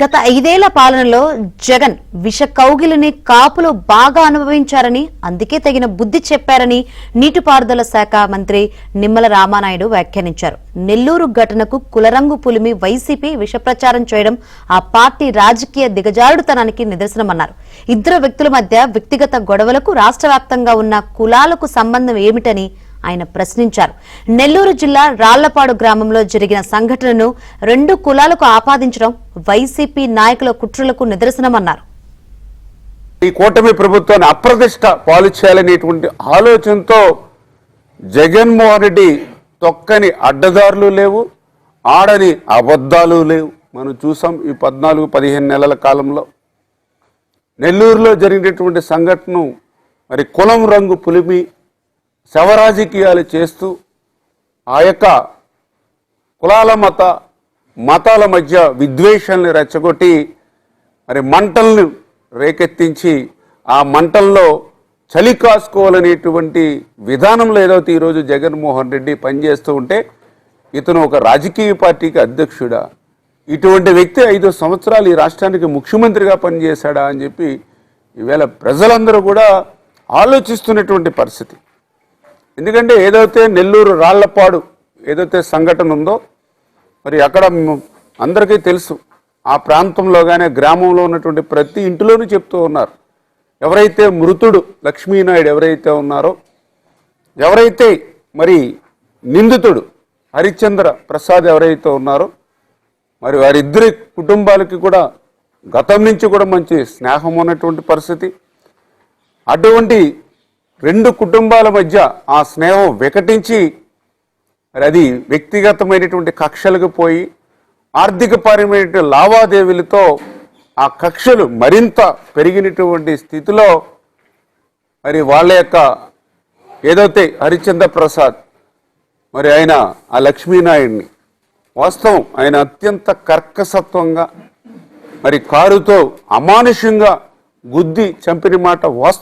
గత 5 ఏళ్ల పాలనలో జగన్ విష కౌగిలిని కాపులు బాగా అనుభవించారని, అందుకే తగిన బుద్ధి చెప్పారని నీటిపారుదల శాఖ మంత్రి నిమ్మల రామానాయుడు వ్యాఖ్యానించారు. నెల్లూరు ఘటనకు కులరంగు పులిమి వైసీపీ విష ప్రచారం చేయడం ఆ పార్టీ రాజకీయ దిగజారుడుతనానికి నిదర్శనమన్నారు. ఇద్దరు వ్యక్తుల మధ్య వ్యక్తిగత గొడవలకు రాష్ట్ర వ్యాప్తంగా ఉన్న కులాలకు సంబంధం ఏమిటని ఆయన ప్రశ్నించారు. నెల్లూరు జిల్లా రాళ్లపాడు గ్రామంలో జరిగిన సంఘటనను 2 కులాలకు ఆపాదించడం వైసీపీ నాయకుల కుట్రలకు నిదర్శనమన్నారు. ఈ కూటమి ప్రభుత్వాన్ని అప్రతిష్ట పాలు చేయాలనేటువంటి ఆలోచనతో జగన్మోహన్ రెడ్డి తొక్కని అడ్డదారులు లేవు, ఆడని అబద్ధాలు లేవు. మనం చూసాం ఈ 14-15 నెలల కాలంలో నెల్లూరులో జరిగినటువంటి సంఘటనను మరి కులం రంగు పులిమి శవరాజకీయాలు చేస్తూ ఆ యొక్క కులాల మతాల మధ్య విద్వేషాలను రెచ్చగొట్టి మరి మంటలను రేకెత్తించి ఆ మంటల్లో చలి కాసుకోవాలనేటువంటి విధానంలో ఏదైతే ఈరోజు జగన్మోహన్ రెడ్డి పనిచేస్తూ ఉంటే, ఇతను ఒక రాజకీయ పార్టీకి అధ్యక్షుడా, ఇటువంటి వ్యక్తి 5 సంవత్సరాలు ఈ రాష్ట్రానికి ముఖ్యమంత్రిగా పనిచేశాడా అని చెప్పి ఈవేళ ప్రజలందరూ కూడా ఆలోచిస్తున్నటువంటి పరిస్థితి. ఎందుకంటే ఏదైతే నెల్లూరు రాళ్లపాడు ఏదైతే సంఘటన ఉందో, మరి అక్కడ అందరికీ తెలుసు, ఆ ప్రాంతంలో కానీ గ్రామంలో ఉన్నటువంటి ప్రతి ఇంటిలోనూ చెప్తూ ఉన్నారు, ఎవరైతే మృతుడు లక్ష్మీనాయుడు ఎవరైతే ఉన్నారో, ఎవరైతే మరి నిందితుడు హరిశ్చంద్ర ప్రసాద్ ఎవరైతే ఉన్నారో, మరి వారిద్దరి కుటుంబాలకి కూడా గతం నుంచి కూడా మంచి స్నేహం ఉన్నటువంటి పరిస్థితి. అటువంటి 2 కుటుంబాల మధ్య ఆ స్నేహం వికటించి మరి అది వ్యక్తిగతమైనటువంటి కక్షలకు పోయి ఆర్థికపరమైన లావాదేవీలతో ఆ కక్షలు మరింత పెరిగినటువంటి స్థితిలో మరి వాళ్ళ యొక్క ఏదైతే హరిశ్చంద్ర ప్రసాద్ మరి ఆయన ఆ లక్ష్మీనాయుడిని వాస్తవం ఆయన అత్యంత కర్కసత్వంగా మరి కారుతో అమానుషంగా గుద్ది చంపిన మాట వాస్తవం.